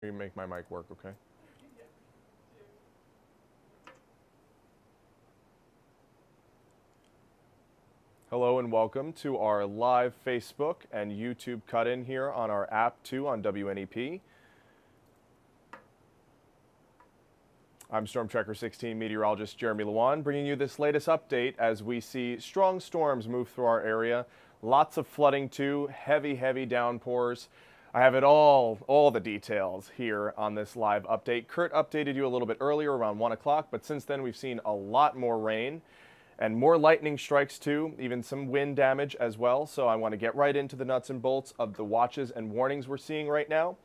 You make my mic work, okay? Hello and welcome to our live Facebook and YouTube cut-in here on our app too on WNEP. I'm Stormtracker 16 Meteorologist Jeremy Lewan, bringing you this latest update as we see strong storms move through our area. Lots of flooding too, heavy downpours. I have it all the details here on this live update. Kurt updated you a little bit earlier around 1 o'clock, but since then we've seen a lot more rain and more lightning strikes too, even some wind damage as well. So I want to get right into the nuts and bolts of the watches and warnings we're seeing right now.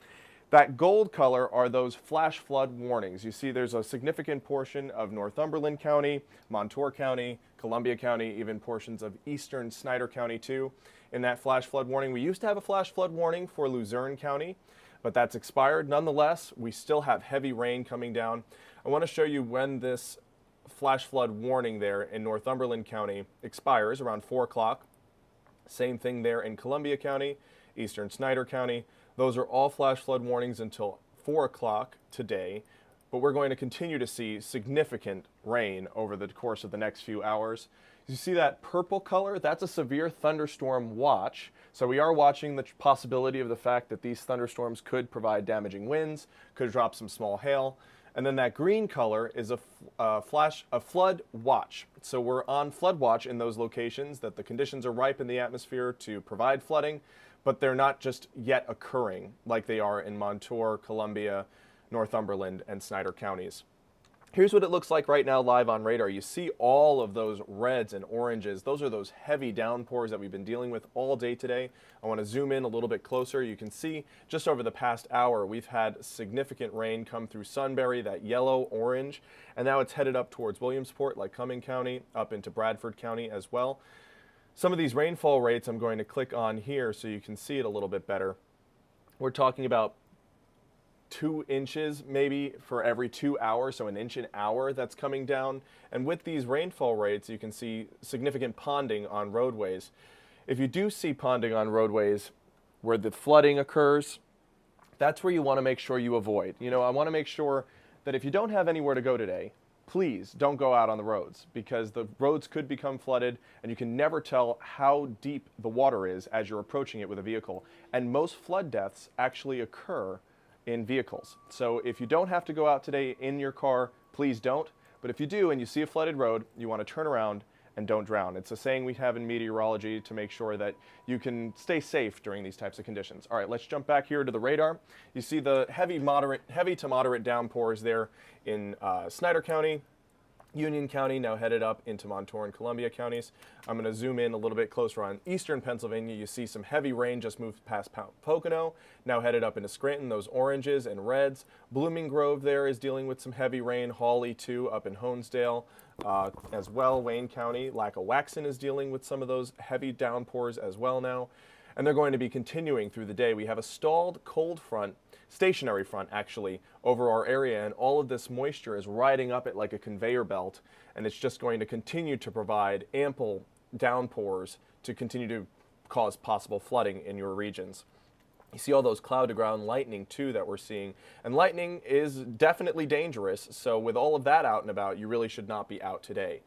That gold color are those flash flood warnings. You see there's a significant portion of Northumberland County, Montour County, Columbia County, even portions of eastern Snyder County too in that flash flood warning. We used to have a flash flood warning for Luzerne County, but that's expired. Nonetheless, we still have heavy rain coming down. I want to show you when this flash flood warning there in Northumberland County expires around 4 o'clock. Same thing there in Columbia County, eastern Snyder County. Those are all flash flood warnings until 4 o'clock today, but we're going to continue to see significant rain over the course of the next few hours. You see that purple color? That's a severe thunderstorm watch. So we are watching the possibility of the fact that these thunderstorms could provide damaging winds, could drop some small hail. And then that green color is a flood watch. So we're on flood watch in those locations that the conditions are ripe in the atmosphere to provide flooding, but they're not just yet occurring like they are in Montour, Columbia, Northumberland, and Snyder counties. Here's what it looks like right now live on radar. You see all of those reds and oranges. Those are those heavy downpours that we've been dealing with all day today. I want to zoom in a little bit closer. You can see just over the past hour, we've had significant rain come through Sunbury, that yellow, orange, and now it's headed up towards Williamsport, Lycoming County, up into Bradford County as well. Some of these rainfall rates I'm going to click on here so you can see it a little bit better. We're talking about 2 inches maybe for every 2 hours, so an inch an hour that's coming down. And with these rainfall rates, you can see significant ponding on roadways. If you do see ponding on roadways where the flooding occurs, that's where you want to make sure you avoid. You know, I want to make sure that if you don't have anywhere to go today, please don't go out on the roads because the roads could become flooded and you can never tell how deep the water is as you're approaching it with a vehicle. And most flood deaths actually occur in vehicles. So if you don't have to go out today in your car, please don't. But if you do and you see a flooded road, you want to turn around and don't drown. It's a saying we have in meteorology to make sure that you can stay safe during these types of conditions. All right, let's jump back here to the radar. You see the heavy to moderate downpours there in Snyder County, Union County, now headed up into Montour and Columbia counties. I'm going to zoom in a little bit closer on eastern Pennsylvania. You see some heavy rain just moved past Pocono, now headed up into Scranton, those oranges and reds. Blooming Grove there is dealing with some heavy rain. Hawley too up in Honesdale as well. Wayne County, Lackawaxen is dealing with some of those heavy downpours as well now. And they're going to be continuing through the day. We have a stalled cold front, stationary front actually, over our area, and all of this moisture is riding up it like a conveyor belt, and it's just going to continue to provide ample downpours to continue to cause possible flooding in your regions. You see all those cloud-to-ground lightning, too, that we're seeing. And lightning is definitely dangerous, so with all of that out and about, you really should not be out today.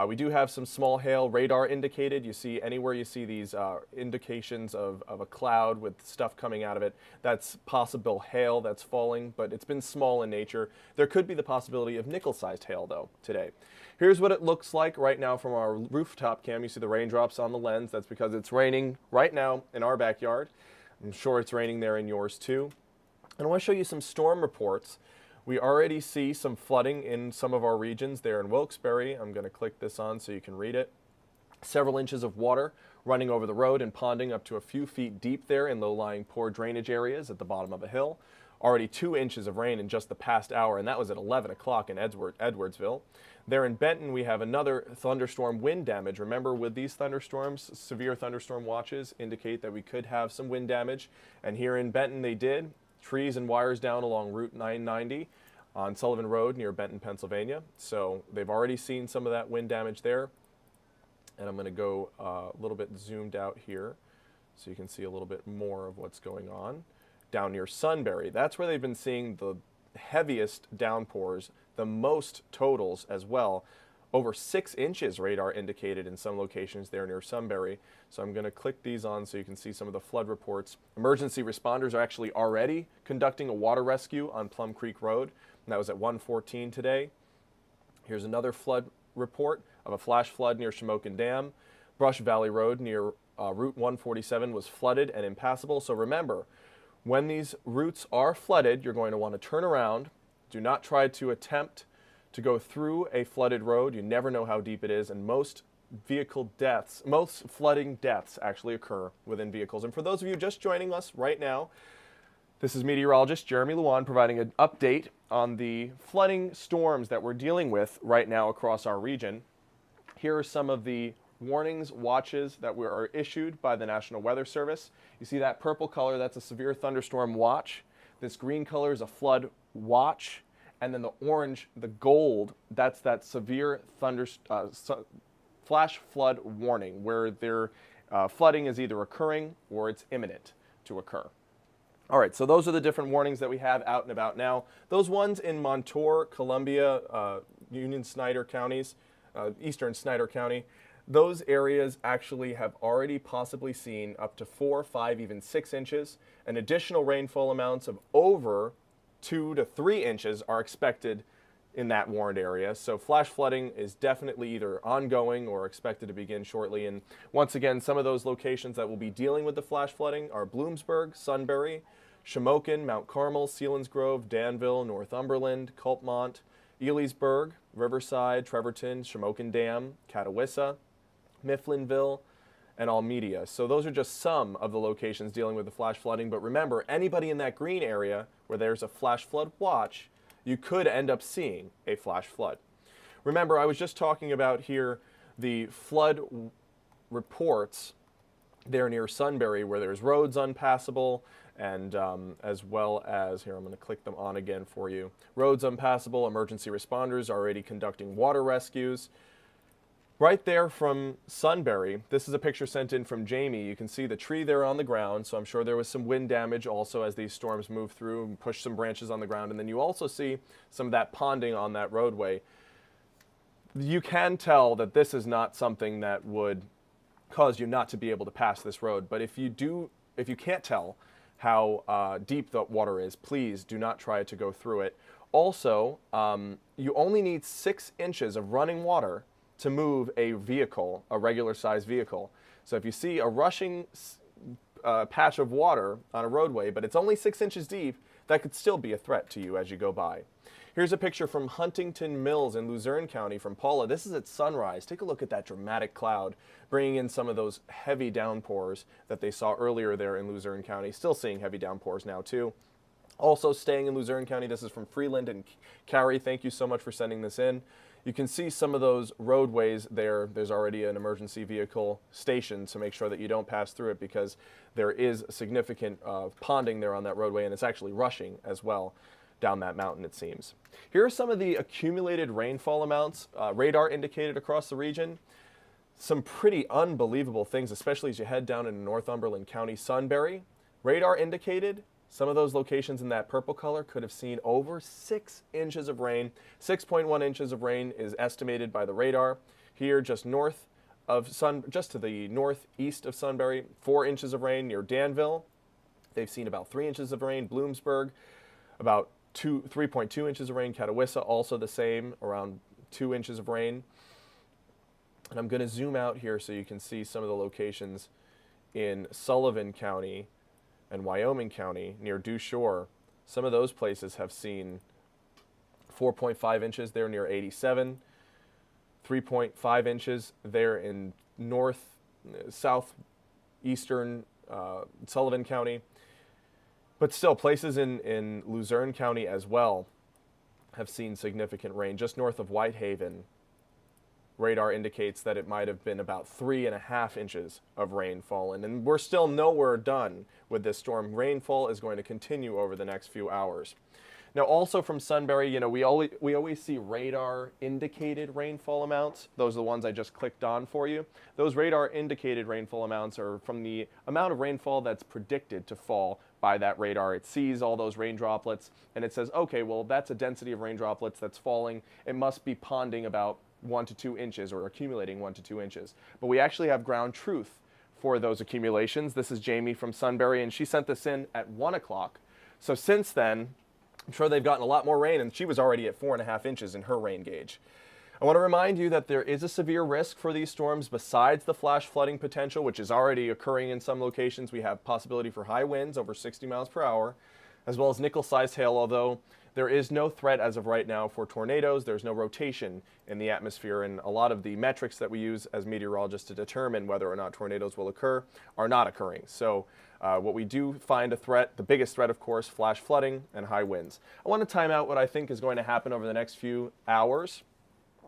We do have some small hail radar indicated. You see anywhere you see these indications of a cloud with stuff coming out of it, that's possible hail that's falling, but it's been small in nature. There could be the possibility of nickel-sized hail, though, today. Here's what it looks like right now from our rooftop cam. You see the raindrops on the lens. That's because it's raining right now in our backyard. I'm sure it's raining there in yours too. And I want to show you some storm reports. We already see some flooding in some of our regions there in Wilkes-Barre. I'm going to click this on so you can read it. Several inches of water running over the road and ponding up to a few feet deep there in low-lying poor drainage areas at the bottom of a hill. Already 2 inches of rain in just the past hour, and that was at 11 o'clock in Edwardsville. There in Benton, we have another thunderstorm wind damage. Remember, with these thunderstorms, severe thunderstorm watches indicate that we could have some wind damage. And here in Benton, they did. Trees and wires down along Route 990 on Sullivan Road near Benton, Pennsylvania. So they've already seen some of that wind damage there. And I'm going to go a little bit zoomed out here so you can see a little bit more of what's going on. down near Sunbury. That's where they've been seeing the heaviest downpours, the most totals as well. Over 6 inches radar indicated in some locations there near Sunbury. So I'm going to click these on so you can see some of the flood reports. Emergency responders are actually already conducting a water rescue on Plum Creek Road, and that was at 1:14 today. Here's another flood report of a flash flood near Shamokin Dam. Brush Valley Road near Route 147 was flooded and impassable. So remember, when these routes are flooded, you're going to want to turn around. Do not try to attempt to go through a flooded road. You never know how deep it is, and most flooding deaths actually occur within vehicles. And for those of you just joining us right now, this is meteorologist Jeremy Lewan providing an update on the flooding storms that we're dealing with right now across our region. Here are some of the warnings, watches that are issued by the National Weather Service. You see that purple color, that's a severe thunderstorm watch. This green color is a flood watch. And then the orange, the gold, that's that severe flash flood warning, where their flooding is either occurring or it's imminent to occur. All right, so those are the different warnings that we have out and about now. Those ones in Montour, Columbia, Union Snyder counties, eastern Snyder County, those areas actually have already possibly seen up to 4, 5, even 6 inches, and additional rainfall amounts of over 2 to 3 inches are expected in that warned area. So flash flooding is definitely either ongoing or expected to begin shortly. And once again, some of those locations that will be dealing with the flash flooding are Bloomsburg, Sunbury, Shamokin, Mount Carmel, Selinsgrove, Danville, Northumberland, Culpmont, Elysburg, Riverside, Trevorton, Shamokin Dam, Catawissa, Mifflinville, and Almedia. So those are just some of the locations dealing with the flash flooding. But remember, anybody in that green area where there's a flash flood watch, you could end up seeing a flash flood. Remember, I was just talking about here the flood reports there near Sunbury where there's roads unpassable, and as well as, here I'm going to click them on again for you, roads unpassable, emergency responders already conducting water rescues. Right there from Sunbury, this is a picture sent in from Jamie. You can see the tree there on the ground, so I'm sure there was some wind damage also as these storms move through and push some branches on the ground. And then you also see some of that ponding on that roadway. You can tell that this is not something that would cause you not to be able to pass this road. But if you can't tell how deep the water is, please do not try to go through it. Also, you only need 6 inches of running water to move a vehicle, a regular size vehicle. So if you see a rushing patch of water on a roadway, but it's only 6 inches deep, that could still be a threat to you as you go by. Here's a picture from Huntington Mills in Luzerne County from Paula. This is at sunrise. Take a look at that dramatic cloud, bringing in some of those heavy downpours that they saw earlier there in Luzerne County. Still seeing heavy downpours now too. Also staying in Luzerne County, this is from Freeland and Carrie. Thank you so much for sending this in. You can see some of those roadways there. There's already an emergency vehicle stationed to make sure that you don't pass through it, because there is significant ponding there on that roadway, and it's actually rushing as well down that mountain, it seems. Here are some of the accumulated rainfall amounts, radar indicated across the region. Some pretty unbelievable things, especially as you head down into Northumberland County, Sunbury. Radar indicated. Some of those locations in that purple color could have seen over 6 inches of rain. 6.1 inches of rain is estimated by the radar. Here, just to the northeast of Sunbury, 4 inches of rain near Danville. They've seen about 3 inches of rain. Bloomsburg, about 3.2 inches of rain. Catawissa, also the same, around 2 inches of rain. And I'm going to zoom out here so you can see some of the locations in Sullivan County and Wyoming County near Dew Shore. Some of those places have seen 4.5 inches there near 87, 3.5 inches there in southeastern Sullivan County. But still, places in Luzerne County as well have seen significant rain. Just north of Whitehaven, radar indicates that it might have been about 3.5 inches of rain fallen. And we're still nowhere done with this storm. Rainfall is going to continue over the next few hours. Now, also from Sunbury, we always see radar indicated rainfall amounts. Those are the ones I just clicked on for you. Those radar indicated rainfall amounts are from the amount of rainfall that's predicted to fall by that radar. It sees all those rain droplets and it says, okay, well, that's a density of rain droplets that's falling. It must be ponding about 1 to 2 inches or accumulating 1 to 2 inches. But we actually have ground truth for those accumulations. This is Jamie from Sunbury, and she sent this in at 1 o'clock. So since then, I'm sure they've gotten a lot more rain, and she was already at 4.5 inches in her rain gauge. I want to remind you that there is a severe risk for these storms besides the flash flooding potential, which is already occurring in some locations. We have possibility for high winds over 60 miles per hour, as well as nickel-sized hail, although there is no threat as of right now for tornadoes. There's no rotation in the atmosphere, and a lot of the metrics that we use as meteorologists to determine whether or not tornadoes will occur are not occurring. So what we do find a threat, the biggest threat, of course, flash flooding and high winds. I want to time out what I think is going to happen over the next few hours.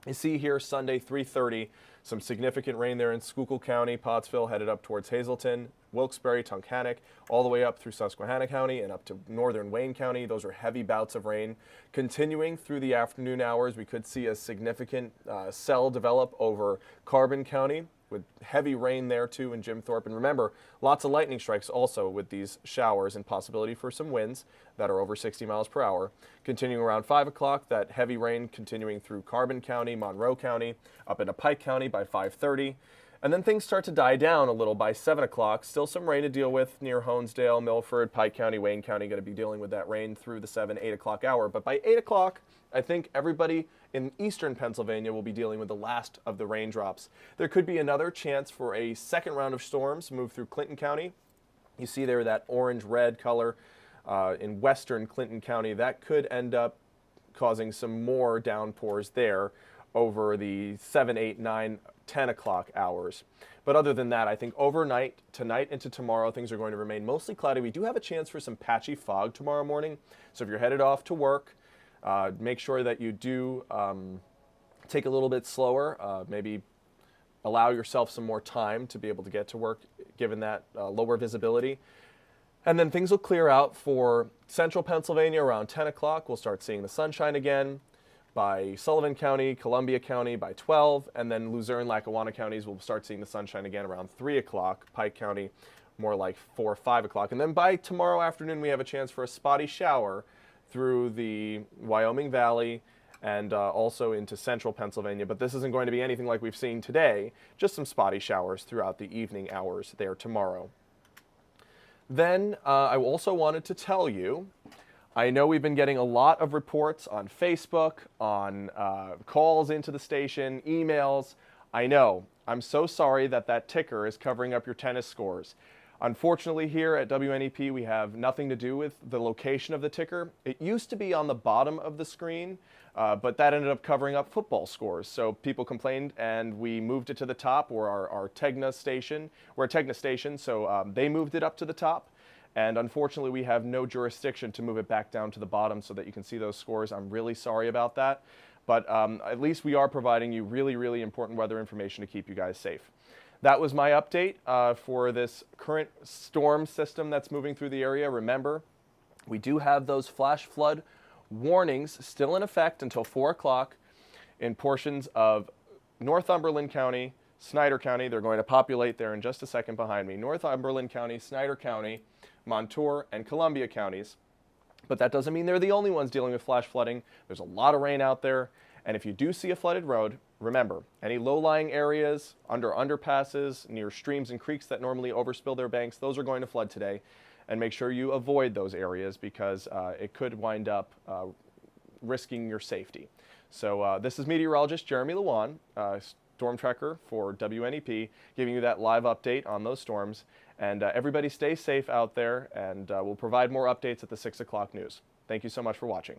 You see here Sunday 3:30, some significant rain there in Schuylkill County, Pottsville, headed up towards Hazleton, Wilkes-Barre, Tunkhannock, all the way up through Susquehanna County and up to northern Wayne County. Those are heavy bouts of rain. Continuing through the afternoon hours, we could see a significant cell develop over Carbon County, with heavy rain there too in Jim Thorpe. And remember, lots of lightning strikes also with these showers and possibility for some winds that are over 60 miles per hour. Continuing around 5 o'clock, that heavy rain continuing through Carbon County, Monroe County, up into Pike County by 5:30. And then things start to die down a little by 7 o'clock. Still some rain to deal with near Honesdale, Milford, Pike County, Wayne County, going to be dealing with that rain through the 7, 8 o'clock hour. But by 8 o'clock, I think everybody in eastern Pennsylvania will be dealing with the last of the raindrops. There could be another chance for a second round of storms move through Clinton County. You see there that orange-red color in western Clinton County. That could end up causing some more downpours there over the 7, 8, 9, 10 o'clock hours. But other than that, I think overnight, tonight into tomorrow, things are going to remain mostly cloudy. We do have a chance for some patchy fog tomorrow morning. So if you're headed off to work, make sure that you do take a little bit slower, maybe allow yourself some more time to be able to get to work given that lower visibility. And then things will clear out for central Pennsylvania around 10 o'clock. We'll start seeing the sunshine again. By Sullivan County, Columbia County by 12, and then Luzerne, Lackawanna counties will start seeing the sunshine again around 3 o'clock. Pike County more like 4 or 5 o'clock. And then by tomorrow afternoon, we have a chance for a spotty shower through the Wyoming Valley and also into central Pennsylvania. But this isn't going to be anything like we've seen today, just some spotty showers throughout the evening hours there tomorrow. Then I also wanted to tell you, I know we've been getting a lot of reports on Facebook, on calls into the station, emails. I know. I'm so sorry that that ticker is covering up your tennis scores. Unfortunately, here at WNEP, we have nothing to do with the location of the ticker. It used to be on the bottom of the screen, but that ended up covering up football scores. So people complained, and we moved it to the top, or our Tegna station. We're a Tegna station, so they moved it up to the top. And unfortunately, we have no jurisdiction to move it back down to the bottom so that you can see those scores. I'm really sorry about that. But at least we are providing you really, really important weather information to keep you guys safe. That was my update for this current storm system that's moving through the area. Remember, we do have those flash flood warnings still in effect until 4 o'clock in portions of Northumberland County, Snyder County. They're going to populate there in just a second behind me. Northumberland County, Snyder County, Montour, and Columbia counties. But that doesn't mean they're the only ones dealing with flash flooding. There's a lot of rain out there. And if you do see a flooded road, remember, any low-lying areas, under underpasses, near streams and creeks that normally overspill their banks, those are going to flood today. And make sure you avoid those areas because it could wind up risking your safety. So this is Meteorologist Jeremy Lewan, Stormtracker for WNEP, giving you that live update on those storms. And everybody stay safe out there, and we'll provide more updates at the 6 o'clock news. Thank you so much for watching.